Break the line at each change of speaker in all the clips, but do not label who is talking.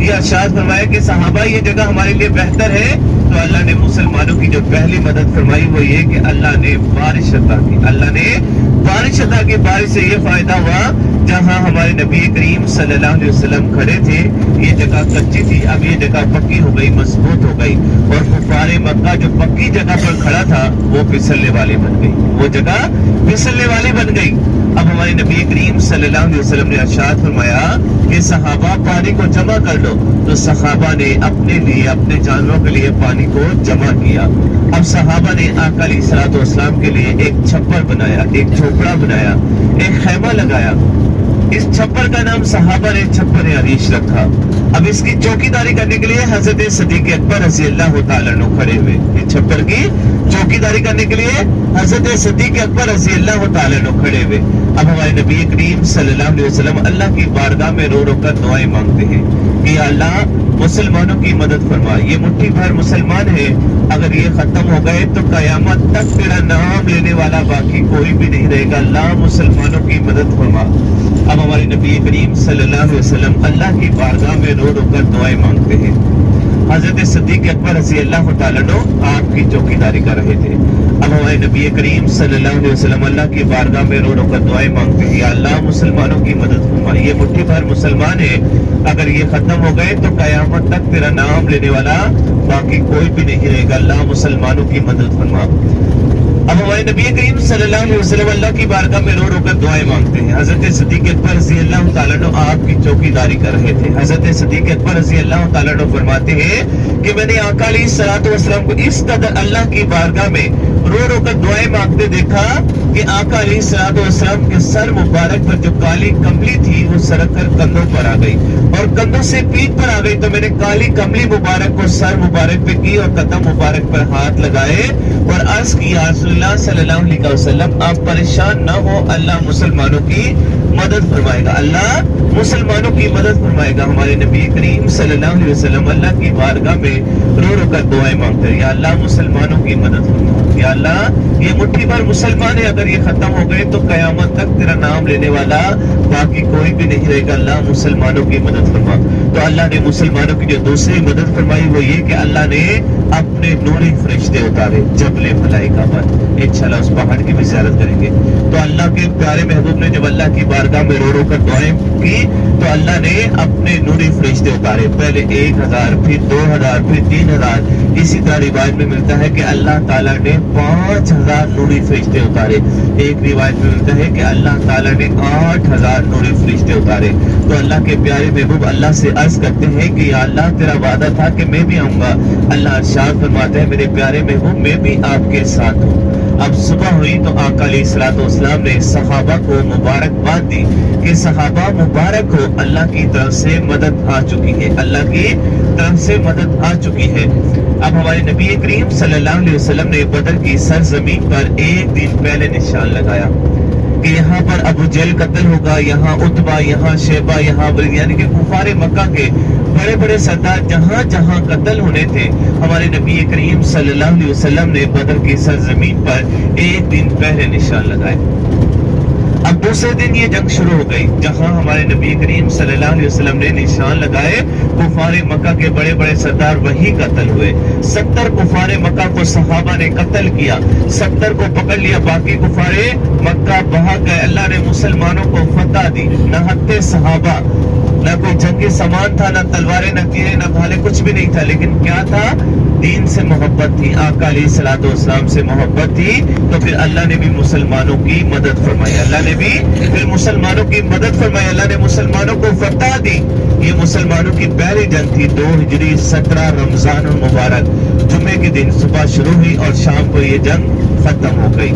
یہ ارشاد فرمایا کہ صحابہ یہ جگہ ہمارے لیے بہتر ہے، تو اللہ نے مسلمانوں کی جو پہلی مدد فرمائی وہ یہ کہ اللہ نے بارش عطا کی، اللہ نے بارش عطا کی۔ بارش سے یہ فائدہ ہوا، جہاں ہمارے نبی کریم صلی اللہ علیہ وسلم کھڑے تھے یہ جگہ کچی تھی، اب یہ جگہ پکی ہو گئی، مضبوط ہو گئی، اور کفار مکہ جو پکی جگہ پر کھڑا تھا وہ پھسلنے والی بن گئی، وہ جگہ پھسلنے والی بن گئی۔ اب ہمارے نبی کریم صلی اللہ علیہ وسلم نے ارشاد فرمایا کہ صحابہ پانی کو جمع کر لو، تو صحابہ نے اپنے لیے، اپنے جانوروں کے لیے پانی کو جمع کیا۔ اب صحابہ نے آقا علیہ الصلوۃ والسلام کے لیے ایک چھپر بنایا، ایک جھوپڑا بنایا، ایک خیمہ لگایا۔ اس چھپر کا نام صحابہ نے چھپر عریش رکھا۔ اب اس کی چوکی داری کرنے کے لیے حضرت صدیق اکبر رضی اللہ تعالیٰ عنہ کھڑے ہوئے، اس چھپر کی چوکی داری کرنے کے لیے حضرت صدیق اکبر رضی اللہ تعالیٰ عنہ کھڑے ہوئے۔ اب ہمارے نبی کریم صلی اللہ علیہ وسلم اللہ کی بارگاہ میں رو رو کر دعائیں مانگتے ہیں کہ یا اللہ مسلمانوں کی مدد فرما، یہ مٹھی بھر مسلمان ہے، اگر یہ ختم ہو گئے تو قیامت تک تیرا نام لینے والا باقی کوئی بھی نہیں رہے گا، اللہ مسلمانوں کی مدد فرما۔ اب ہمارے نبی کریم صلی اللہ علیہ وسلم اللہ کی بارگاہ میں رو رو کر دعائیں مانگتے ہیں۔ حضرت صدیق اکبر رضی اللہ تعالیٰ عنہ آپ کی چوکی داری کر رہے تھے۔ اب ہمارے نبی کریم صلی اللہ علیہ وسلم اللہ کی بارگاہ میں رو رو کر دعائیں مانگتے ہیں، یا اللہ مسلمانوں کی مدد فرما، یہ مٹھی بھر مسلمان ہے، اگر یہ ختم ہو گئے تو قیامت تک تیرا نام لینے والا باقی کوئی بھی نہیں رہے گا، اللہ مسلمانوں کی مدد فرما۔ اب ہمارے نبی کریم صلی اللہ علیہ وسلم اللہ کی بارگاہ میں رو رو کر دعائیں مانگتے ہیں۔ حضرت صدیق اکبر رضی اللہ تعالیٰ عنہ آپ کی چوکی داری کر رہے تھے۔ حضرت صدیق اکبر رضی اللہ تعالیٰ عنہ فرماتے ہیں کہ میں نے آقا علیہ الصلوۃ والسلام کو اس قدر اللہ کی بارگاہ میں رو رو کر دعائیں مانگتے دیکھا کہ آقا علیہ الصلوۃ والسلام کے سر مبارک پر جو کالی کملی تھی وہ سرک کر کندھوں پر آ گئی، اور کندھوں سے پیٹھ پر آ گئی، تو میں نے کالی کملی مبارک کو سر مبارک پہ کی اور قدم مبارک پر ہاتھ لگائے اور عرض کیا رسول اللہ صلی اللہ علیہ وسلم آپ پریشان نہ ہو، اللہ مسلمانوں کی مدد فرمائے گا، اللہ مسلمانوں کی مدد فرمائے گا۔ ہمارے نبی کریم صلی اللہ علیہ وسلم اللہ کی بارگاہ میں رو رو کر دعائیں مانگتے ہیں، یا اللہ مسلمانوں کی مدد فرما، یا اللہ یہ مٹھی بھر مسلمان ہے، اگر یہ ختم ہو گئے تو قیامت تک تیرا نام لینے والا باقی کوئی بھی نہیں رہے گا، اللہ مسلمانوں کی مدد فرما۔ تو اللہ نے مسلمانوں کی جو دوسری مدد فرمائی وہ یہ کہ اللہ نے اپنے نوری فرشتے اتارے جبل ملائکہ پر۔ انشاءاللہ اس پہاڑ کی بھی زیارت کریں گے۔ تو اللہ کے پیارے محبوب نے جب اللہ کی بارگاہ میں رو رو کر دعائیں کی تو اللہ نے اپنے نوری فرشتے اتارے، پہلے 1000 پھر 2000 پھر 3000۔ اسی طرح روایت میں ملتا ہے کہ اللہ تعالیٰ نے 5000 نوری فرشتے اتارے، ایک روایت میں ملتا ہے کہ اللہ تعالیٰ نے 8000 نوری فرشتے اتارے۔ تو اللہ کے پیارے محبوب اللہ سے عرض کرتے ہیں کہ یا اللہ تیرا وعدہ تھا کہ میں بھی آؤں گا، اللہ ارشاد فرماتے ہیں میرے پیارے محبوب میں بھی آپ کے ساتھ ہوں۔ اب صبح ہوئی تو آقا علیہ الصلوۃ والسلام نے صحابہ کو مبارکباد دی کہ صحابہ مبارک ہو، اللہ کی طرف سے مدد آ چکی ہے، اللہ کی طرف سے مدد آ چکی ہے۔ اب ہمارے نبی کریم صلی اللہ علیہ وسلم نے بدر کی سرزمین پر ایک دن پہلے نشان لگایا کہ یہاں پر ابو جہل قتل ہوگا، یہاں عتبہ، یہاں شیبہ، یہاں ولید، یعنی کہ کفار مکہ کے بڑے بڑے سردار جہاں جہاں قتل ہونے تھے، ہمارے نبی کریم صلی اللہ علیہ وسلم نے بدر کی سرزمین پر ایک دن پہلے نشان لگائے۔ اب دوسرے دن یہ جنگ شروع ہو گئی، جہاں ہمارے نبی کریم صلی اللہ علیہ وسلم نے نشان لگائے، کفار مکہ کے بڑے بڑے سردار وہی قتل ہوئے۔ 70 کفار مکہ کو صحابہ نے قتل کیا، 70 کو پکڑ لیا، باقی کفار مکہ بھاگ گئے۔ اللہ نے مسلمانوں کو فتح دی، نہ ہتھے صحابہ، نہ کوئی جنگی سامان تھا، نہ تلواریں، نہ تیریں، نہ بھالے، کچھ بھی نہیں تھا، لیکن کیا تھا؟ دین سے محبت تھی، آقا علیہ الصلوۃ والسلام سے محبت تھی۔ تو پھر اللہ نے بھی مسلمانوں کی مدد فرمائی، اللہ نے بھی پھر مسلمانوں کی مدد فرمائی، اللہ نے مسلمانوں کو فتح دی۔ یہ مسلمانوں کی پہلی جنگ تھی، 2 ہجری 17 رمضان المبارک، جمعے کے دن صبح شروع ہوئی اور شام کو یہ جنگ ختم ہو گئی۔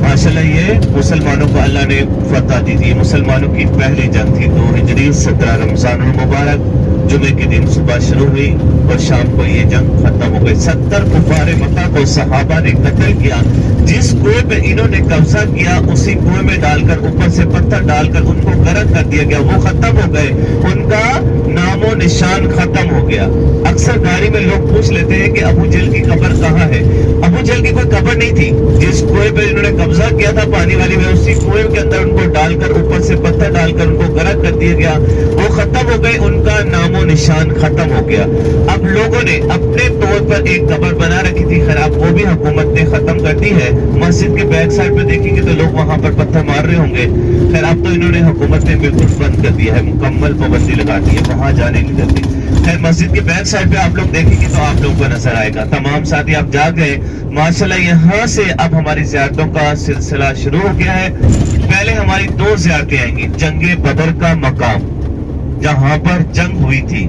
ماشاءاللہ یہ مسلمانوں کو اللہ نے فتح دی تھی، مسلمانوں کی پہلی جنگ تھی، 2 ہجری 17 رمضان المبارک، جمعے کے دن صبح شروع ہوئی اور شام کو یہ جنگ ختم ہو گئی۔ 70 کفار مکہ کو صحابہ نے قتل کیا، جس کنویں پہ انہوں نے قبضہ کیا اسی کنویں میں ڈال کر، اوپر سے پتھر ڈال کر ان کو غرق کر دیا گیا، وہ ختم ہو گئے، ان کا نام و نشان ختم ہو گیا۔ اکثر گاڑی میں لوگ پوچھ لیتے ہیں کہ ابو جہل کی قبر کہاں ہے؟ ابو جہل کی کوئی قبر نہیں تھی، جس کنویں پہ انہوں نے قبضہ کیا تھا پانی والی میں، اسی کنویں کے اندر ان کو ڈال کر، اوپر سے پتھر ڈال کر ان کو غرق کر دیا گیا، وہ ختم ہو گئے، ان کا نام و نشان ختم ہو گیا۔ اب لوگوں نے اپنے طور پر ایک قبر بنا رکھی تھی، خیر اب وہ بھی حکومت نے ختم کر دی ہے۔ مسجد کے بیک سائڈ پہ دیکھیں گے تو لوگ وہاں پر پتھر مار رہے ہوں گے، خیر اب تو انہوں نے حکومت نے بالکل بند کر دیا ہے، مکمل پابندی لگا دی ہے، وہاں جانے نہیں دیتی۔ خیر مسجد کے بیک سائڈ پہ آپ لوگ دیکھیں گے تو آپ لوگوں کو نظر آئے گا، تمام ساتھی آپ جا گئے ماشاءاللہ۔ یہاں سے اب ہماری زیارتوں کا سلسلہ شروع ہو گیا ہے۔ پہلے ہماری 2 زیارتیں آئیں گی، جنگ بدر کا مقام جہاں پر جنگ ہوئی تھی،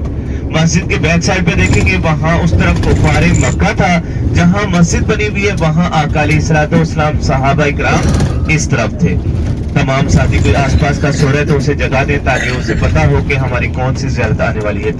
مسجد کے بیک سائڈ پہ دیکھیں گے وہاں اس طرف کفار مکہ تھا، جہاں مسجد بنی ہوئی ہے وہاں آقا علیہ الصلوۃ والسلام صحابہ اکرام اس طرف تھے۔ تمام ساتھی کوئی آس پاس کا سو رہے تو اسے جگا دیں تاکہ اسے پتا ہو کہ ہماری کون سی زیارت آنے والی ہے۔